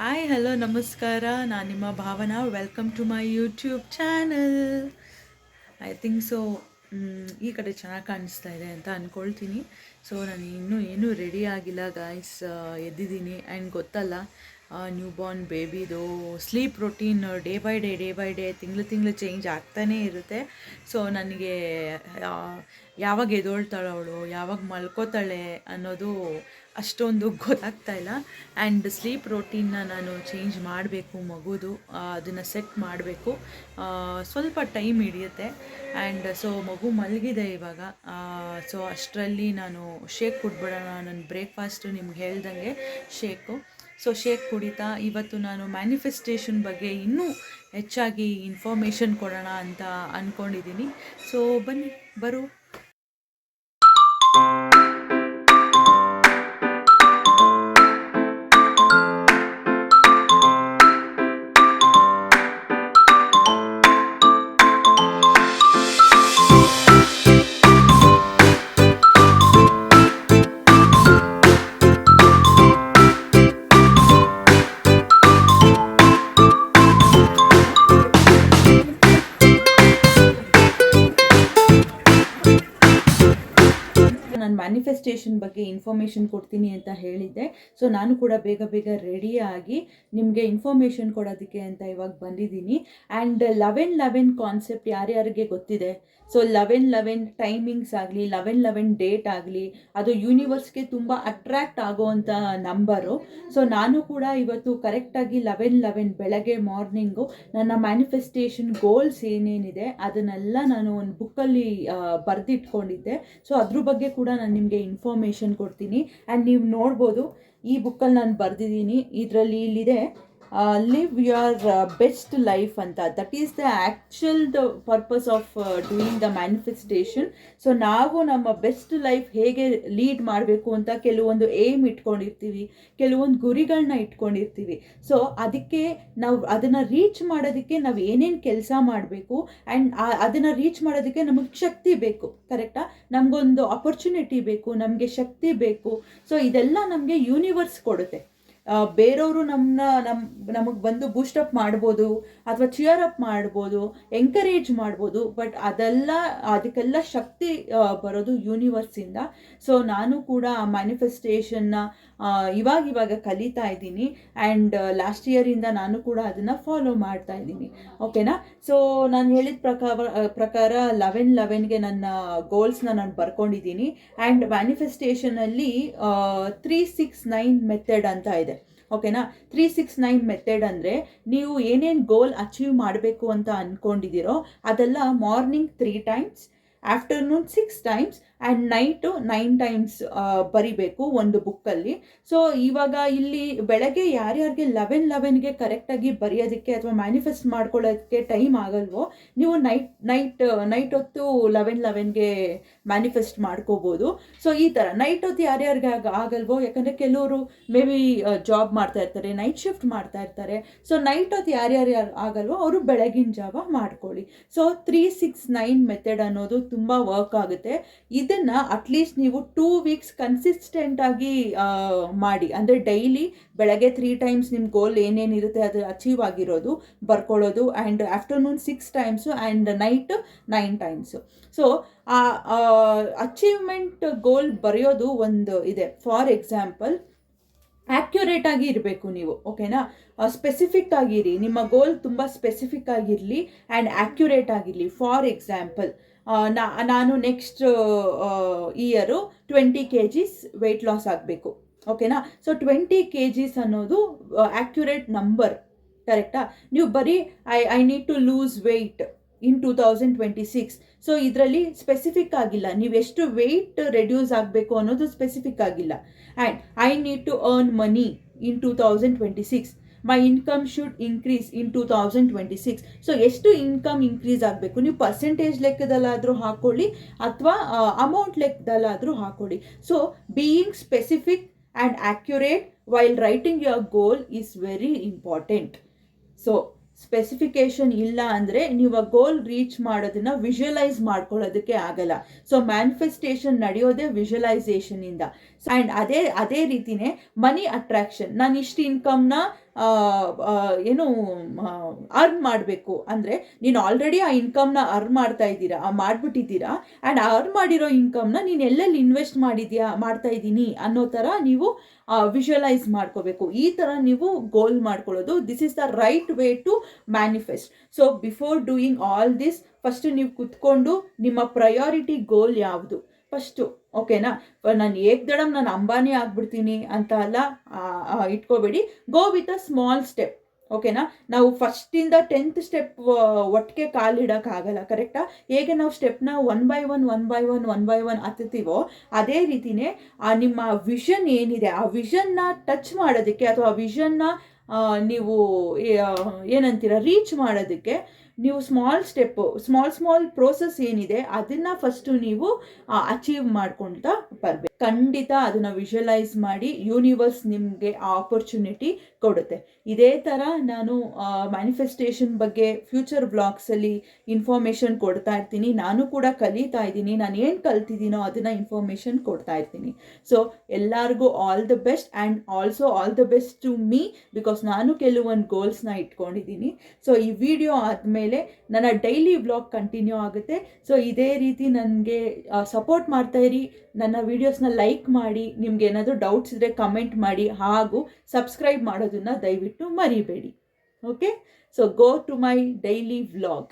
Hi hello ನಮಸ್ಕಾರ. ನಾನು ನಿಮ್ಮ ಭಾವನಾ. Welcome to my YouTube channel. I think so ಈ ಕಡೆ ಚೆನ್ನಾಗಿ ಕಾಣಿಸ್ತಾ ಇದೆ ಅಂತ ಅಂದ್ಕೊಳ್ತೀನಿ. ಸೊ ನಾನು ಇನ್ನೂ ಏನೂ ರೆಡಿ ಆಗಿಲ್ಲ ಗಾಯ್ಸ್. ಎದ್ದಿದ್ದೀನಿ ಆ್ಯಂಡ್ ಗೊತ್ತಲ್ಲ, ನ್ಯೂ ಬಾರ್ನ್ ಬೇಬಿದು sleep routine day by day ತಿಂಗಳು ಚೇಂಜ್ ಆಗ್ತಾನೇ ಇರುತ್ತೆ. ಸೊ ನನಗೆ ಯಾವಾಗ ಎದೊಳ್ತಾಳೆ ಅವಳು, ಯಾವಾಗ ಮಲ್ಕೋತಾಳೆ ಅನ್ನೋದು ಅಷ್ಟೊಂದು ಗೊತ್ತಾಗ್ತಾ ಇಲ್ಲ. ಆ್ಯಂಡ್ ಸ್ಲೀಪ್ ರೊಟೀನ್ನ ನಾನು ಚೇಂಜ್ ಮಾಡಬೇಕು, ಮಗುದು ಅದನ್ನು ಸೆಟ್ ಮಾಡಬೇಕು. ಸ್ವಲ್ಪ ಟೈಮ್ ಹಿಡಿಯುತ್ತೆ. ಆ್ಯಂಡ್ ಸೊ ಮಗು ಮಲಗಿದೆ ಇವಾಗ. ಸೊ ಅಷ್ಟರಲ್ಲಿ ನಾನು ಶೇಕ್ ಕುಡ್ಬಿಡೋಣ. ನನ್ನ ಬ್ರೇಕ್ಫಾಸ್ಟು ನಿಮ್ಗೆ ಹೇಳ್ದಂಗೆ ಶೇಕು. ಸೊ ಶೇಕ್ ಕುಡಿತಾ ಇವತ್ತು ನಾನು ಮ್ಯಾನಿಫೆಸ್ಟೇಷನ್ ಬಗ್ಗೆ ಇನ್ನೂ ಹೆಚ್ಚಾಗಿ ಇನ್ಫಾರ್ಮೇಷನ್ ಕೊಡೋಣ ಅಂತ ಅಂದ್ಕೊಂಡಿದ್ದೀನಿ. ಸೊ ಬನ್ನಿ ಬರು. ನಾನು ಮ್ಯಾನಿಫೆಸ್ಟೇಷನ್ ಬಗ್ಗೆ ಇನ್ಫಾರ್ಮೇಷನ್ ಕೊಡ್ತೀನಿ ಅಂತ ಹೇಳಿದ್ದೆ. ಸೊ ನಾನು ಕೂಡ ಬೇಗ ಬೇಗ ರೆಡಿಯಾಗಿ ನಿಮಗೆ ಇನ್ಫಾರ್ಮೇಷನ್ ಕೊಡೋದಕ್ಕೆ ಅಂತ ಇವಾಗ ಬಂದಿದ್ದೀನಿ. ಆ್ಯಂಡ್ 11-11 ಕಾನ್ಸೆಪ್ಟ್ ಯಾರ್ಯಾರಿಗೆ ಗೊತ್ತಿದೆ? ಸೊ 11-11 ಟೈಮಿಂಗ್ಸ್ ಆಗಲಿ, 11-11 ಡೇಟ್ ಆಗಲಿ, ಅದು ಯೂನಿವರ್ಸ್ಗೆ ತುಂಬ ಅಟ್ರ್ಯಾಕ್ಟ್ ಆಗೋವಂಥ ನಂಬರು. ಸೊ ನಾನು ಕೂಡ ಇವತ್ತು ಕರೆಕ್ಟಾಗಿ 11-11 ಬೆಳಗ್ಗೆ ಮಾರ್ನಿಂಗು ನನ್ನ ಮ್ಯಾನಿಫೆಸ್ಟೇಷನ್ ಗೋಲ್ಸ್ ಏನೇನಿದೆ ಅದನ್ನೆಲ್ಲ ನಾನು ಒಂದು ಬುಕ್ಕಲ್ಲಿ ಬರೆದಿಟ್ಕೊಂಡಿದ್ದೆ. ಸೊ ಅದ್ರ ಬಗ್ಗೆ ಕೂಡ ನಾನು ನಿಮಗೆ ಇನ್ಫಾರ್ಮೇಷನ್ ಕೊಡ್ತೀನಿ. ಆ್ಯಂಡ್ ನೀವು ನೋಡ್ಬೋದು, ಈ ಬುಕ್ಕಲ್ಲಿ ನಾನು ಬರೆದಿದ್ದೀನಿ. ಇದರಲ್ಲಿ ಇಲ್ಲಿದೆ ಲಿವ್ ಯುವರ್ ಬೆಸ್ಟ್ ಲೈಫ್ ಅಂತ. That is the actual the purpose of doing the manifestation. So ನಾವು ನಮ್ಮ ಬೆಸ್ಟ್ ಲೈಫ್ ಹೇಗೆ ಲೀಡ್ ಮಾಡಬೇಕು ಅಂತ ಕೆಲವೊಂದು ಏಮ್ ಇಟ್ಕೊಂಡಿರ್ತೀವಿ, ಕೆಲವೊಂದು ಗುರಿಗಳನ್ನ ಇಟ್ಕೊಂಡಿರ್ತೀವಿ. ಸೊ ಅದಕ್ಕೆ ನಾವು ಅದನ್ನು ರೀಚ್ ಮಾಡೋದಕ್ಕೆ ನಾವು ಏನೇನು ಕೆಲಸ ಮಾಡಬೇಕು, ಆ್ಯಂಡ್ ಅದನ್ನು ರೀಚ್ ಮಾಡೋದಕ್ಕೆ ನಮಗೆ ಶಕ್ತಿ ಬೇಕು. ಕರೆಕ್ಟಾ? ನಮಗೊಂದು ಅಪರ್ಚುನಿಟಿ ಬೇಕು, ನಮಗೆ ಶಕ್ತಿ ಬೇಕು. ಸೊ ಇದೆಲ್ಲ ನಮಗೆ ಯೂನಿವರ್ಸ್ ಕೊಡುತ್ತೆ. ಬೇರೆಯವರು ನಮಗೆ ಬಂದು ಬೂಸ್ಟಪ್ ಮಾಡ್ಬೋದು ಅಥವಾ ಚಿಯರ್ ಅಪ್ ಮಾಡ್ಬೋದು, ಎಂಕರೇಜ್ ಮಾಡ್ಬೋದು. ಬಟ್ ಅದಕ್ಕೆಲ್ಲ ಶಕ್ತಿ ಬರೋದು ಯೂನಿವರ್ಸಿಂದ. ಸೊ ನಾನು ಕೂಡ ಆ ಮ್ಯಾನಿಫೆಸ್ಟೇಷನ್ನ ಇವಾಗ ಕಲಿತಾ ಇದ್ದೀನಿ. ಆ್ಯಂಡ್ ಲಾಸ್ಟ್ ಇಯರಿಂದ ನಾನು ಕೂಡ ಅದನ್ನು ಫಾಲೋ ಮಾಡ್ತಾ ಇದ್ದೀನಿ. ಓಕೆನಾ? ಸೊ ನಾನು ಹೇಳಿದ ಪ್ರಕಾರ 11-11ಗೆ ನನ್ನ ಗೋಲ್ಸ್ನ ನಾನು ಬರ್ಕೊಂಡಿದ್ದೀನಿ. ಆ್ಯಂಡ್ ಮ್ಯಾನಿಫೆಸ್ಟೇಷನಲ್ಲಿ 3-6-9 ಮೆಥಡ್ ಅಂತ ಇದೆ. ಓಕೆನಾ? 3-6-9 ಮೆಥಡ್ ಅಂದರೆ ನೀವು ಏನೇನು ಗೋಲ್ ಅಚೀವ್ ಮಾಡಬೇಕು ಅಂತ ಅಂದ್ಕೊಂಡಿದ್ದೀರೋ ಅದೆಲ್ಲ morning 3 times, afternoon 6 times and night 9 times ಬರಿಬೇಕು ಒಂದು ಬುಕ್ಕಲ್ಲಿ. ಸೊ ಇವಾಗ ಇಲ್ಲಿ ಬೆಳಗ್ಗೆ ಯಾರ್ಯಾರಿಗೆ 11-11ಗೆ ಕರೆಕ್ಟಾಗಿ ಬರೆಯೋದಕ್ಕೆ ಅಥವಾ ಮ್ಯಾನಿಫೆಸ್ಟ್ ಮಾಡ್ಕೊಳ್ಳೋದಕ್ಕೆ ಟೈಮ್ ಆಗಲ್ವೋ, ನೀವು ನೈಟ್ ಹೊತ್ತು 11-11ಗೆ ಮ್ಯಾನಿಫೆಸ್ಟ್ ಮಾಡ್ಕೋಬೋದು. ಸೊ ಈ ಥರ ನೈಟ್ ಹೊತ್ತು ಯಾರ್ಯಾರಿಗೆ ಆಗಲ್ವೋ, ಯಾಕಂದರೆ ಕೆಲವರು ಮೇ ಬಿ ಜಾಬ್ ಮಾಡ್ತಾ ಇರ್ತಾರೆ, ನೈಟ್ ಶಿಫ್ಟ್ ಮಾಡ್ತಾ ಇರ್ತಾರೆ. ಸೊ ನೈಟ್ ಹೊತ್ತು ಯಾರ್ಯಾರು ಆಗಲ್ವೋ ಅವರು ಬೆಳಗಿನ ಜಾವ ಮಾಡ್ಕೊಳ್ಳಿ. ಸೊ 3-6-9 ಮೆಥಡ್ ಅನ್ನೋದು ತುಂಬ ವರ್ಕ್ ಆಗುತ್ತೆ. ಇದನ್ನು ಅಟ್ಲೀಸ್ಟ್ ನೀವು 2 ವೀಕ್ಸ್ ಕನ್ಸಿಸ್ಟೆಂಟಾಗಿ ಮಾಡಿ. ಅಂದರೆ ಡೈಲಿ ಬೆಳಗ್ಗೆ 3 ಟೈಮ್ಸ್ ನಿಮ್ಮ ಗೋಲ್ ಏನೇನಿರುತ್ತೆ ಅದು ಅಚೀವ್ ಆಗಿರೋದು ಬರ್ಕೊಳ್ಳೋದು, and afternoon 6 times and night 9 times. So ಆ ಅಚೀವ್ಮೆಂಟ್ ಗೋಲ್ ಬರೆಯೋದು ಒಂದು ಇದೆ. ಫಾರ್ ಎಕ್ಸಾಂಪಲ್, ಆ್ಯಕ್ಯುರೇಟ್ ಆಗಿ ಇರಬೇಕು ನೀವು. ಓಕೆನಾ? ಸ್ಪೆಸಿಫಿಕ್ ಆಗಿರಿ. ನಿಮ್ಮ ಗೋಲ್ ತುಂಬ ಸ್ಪೆಸಿಫಿಕ್ ಆಗಿರಲಿ ಆ್ಯಂಡ್ ಆ್ಯಕ್ಯುರೇಟ್ ಆಗಿರಲಿ. ಫಾರ್ ಎಕ್ಸಾಂಪಲ್, ನಾನು next year 20 kgs weight loss ಆಗಬೇಕು. ಓಕೆನಾ? ಸೊ 20 kgs ಅನ್ನೋದು ಆ್ಯಕ್ಯುರೇಟ್ ನಂಬರ್. ಕರೆಕ್ಟಾ? ನೀವು ಬರೀ I need to lose weight in 2026. So ಇದರಲ್ಲಿ ಸ್ಪೆಸಿಫಿಕ್ ಆಗಿಲ್ಲ, ನೀವು ಎಷ್ಟು ವೆಯ್ಟ್ ರೆಡ್ಯೂಸ್ ಆಗಬೇಕು ಅನ್ನೋದು ಸ್ಪೆಸಿಫಿಕ್ ಆಗಿಲ್ಲ. And I need to earn money in 2026. My income should increase in 2026. So ಎಷ್ಟು ಇನ್ಕಮ್ ಇನ್ಕ್ರೀಸ್ ಆಗಬೇಕು, ನೀವು ಪರ್ಸೆಂಟೇಜ್ ಲೆಕ್ಕದಲ್ಲಾದರೂ ಹಾಕ್ಕೊಳ್ಳಿ ಅಥವಾ ಅಮೌಂಟ್ ಲೆಕ್ಕದಲ್ಲಾದರೂ ಹಾಕ್ಕೊಳ್ಳಿ. So being specific and accurate while writing your goal is very important. So specification ಇಲ್ಲ ಅಂದರೆ ನೀವು ಆ ಗೋಲ್ ರೀಚ್ ಮಾಡೋದನ್ನ ವಿಜುವಲೈಸ್ ಮಾಡ್ಕೊಳ್ಳೋದಕ್ಕೆ ಆಗಲ್ಲ. ಸೊ ಮ್ಯಾನಿಫೆಸ್ಟೇಷನ್ ನಡೆಯೋದೇ ವಿಜುವಲೈಸೇಷನಿಂದ. ಆ್ಯಂಡ್ ಅದೇ ರೀತಿನೇ ಮನಿ ಅಟ್ರಾಕ್ಷನ್. ನಾನು ಇಷ್ಟು ಇನ್ಕಮ್ನ ಏನು ಅರ್ನ್ ಮಾಡಬೇಕು ಅಂದರೆ, ನೀನು ಆಲ್ರೆಡಿ ಆ ಇನ್ಕಮ್ನ ಅರ್ನ್ ಮಾಡಿಬಿಟ್ಟಿದ್ದೀರಾ. ಆ್ಯಂಡ್ ಅರ್ನ್ ಮಾಡಿರೋ ಇನ್ಕಮ್ನ ನೀನು ಎಲ್ಲೆಲ್ಲಿ ಇನ್ವೆಸ್ಟ್ ಮಾಡ್ತಾ ಇದ್ದೀನಿ ಅನ್ನೋ ಥರ ನೀವು ವಿಜುವಲೈಸ್ ಮಾಡ್ಕೋಬೇಕು. ಈ ಥರ ನೀವು ಗೋಲ್ ಮಾಡ್ಕೊಳ್ಳೋದು. This is the right way to manifest. So before doing all this, first ನೀವು ಕುತ್ಕೊಂಡು ನಿಮ್ಮ ಪ್ರಯಾರಿಟಿ ಗೋಲ್ ಯಾವುದು ಫಸ್ಟು, ಓಕೆನಾ? ನಾನು ಏಕ್ದಡಮ್ ನಾನು ಅಂಬಾನಿ ಆಗ್ಬಿಡ್ತೀನಿ ಅಂತ ಎಲ್ಲ ಇಟ್ಕೋಬೇಡಿ. Go with a small step, ಓಕೆನಾ? ನಾವು ಫಸ್ಟಿಂದ 10th ಸ್ಟೆಪ್ ಒಟ್ಟಿಗೆ ಕಾಲಿಡೋಕ್ಕಾಗಲ್ಲ, ಕರೆಕ್ಟಾ? ಹೇಗೆ ನಾವು ಸ್ಟೆಪ್ನ ಒನ್ ಬೈ ಒನ್ ಹತ್ತುತ್ತೀವೋ, ಅದೇ ರೀತಿಯೇ ನಿಮ್ಮ ವಿಷನ್ ಏನಿದೆ ಆ ವಿಷನ್ನ ಟಚ್ ಮಾಡೋದಕ್ಕೆ, ಅಥವಾ ಆ ವಿಷನ್ನ ನೀವು ಏನಂತೀರ ರೀಚ್ ಮಾಡೋದಕ್ಕೆ ನೀವು ಸ್ಮಾಲ್ ಪ್ರೋಸೆಸ್ ಏನಿದೆ ಅದನ್ನು ಫಸ್ಟು ನೀವು ಅಚೀವ್ ಮಾಡ್ಕೊಳ್ತಾ ಬರಬೇಕು. ಖಂಡಿತ ಅದನ್ನು ವಿಜುವಲೈಸ್ ಮಾಡಿ ಯೂನಿವರ್ಸ್ ನಿಮಗೆ ಆ ಆಪರ್ಚುನಿಟಿ ಕೊಡುತ್ತೆ. ಇದೇ ಥರ ನಾನು ಮ್ಯಾನಿಫೆಸ್ಟೇಷನ್ ಬಗ್ಗೆ ಫ್ಯೂಚರ್ ವ್ಲಾಗ್ಸಲ್ಲಿ ಇನ್ಫಾರ್ಮೇಷನ್ ಕೊಡ್ತಾ ಇರ್ತೀನಿ. ನಾನು ಕೂಡ ಕಲಿತಾ ಇದ್ದೀನಿ. ನಾನು ಏನು ಕಲ್ತಿದ್ದೀನೋ ಅದನ್ನು ಇನ್ಫಾರ್ಮೇಷನ್ ಕೊಡ್ತಾ ಇರ್ತೀನಿ. ಸೊ ಎಲ್ಲರಿಗೂ all the best, and also all the best to me, because ನಾನು ಕೆಲವೊಂದು ಗೋಲ್ಸ್ನ ಇಟ್ಕೊಂಡಿದ್ದೀನಿ. ಸೊ ಈ ವಿಡಿಯೋ ಆದಮೇಲೆ ನನ್ನ ಡೈಲಿ ವ್ಲಾಗ್ ಕಂಟಿನ್ಯೂ ಆಗುತ್ತೆ. ಸೊ ಇದೇ ರೀತಿ ನನಗೆ ಸಪೋರ್ಟ್ ಮಾಡ್ತಾಯಿರಿ. ನನ್ನ ವೀಡಿಯೋಸ್ನ ಲೈಕ್ ಮಾಡಿ, ನಿಮ್ಗೆ ಏನಾದರೂ ಡೌಟ್ಸ್ ಇದ್ದರೆ ಕಮೆಂಟ್ ಮಾಡಿ, ಹಾಗೂ ಸಬ್ಸ್ಕ್ರೈಬ್ ಮಾಡೋದನ್ನು ದಯವಿಟ್ಟು ಮರಿಬೇಡಿ. Okay, so go to my daily vlog.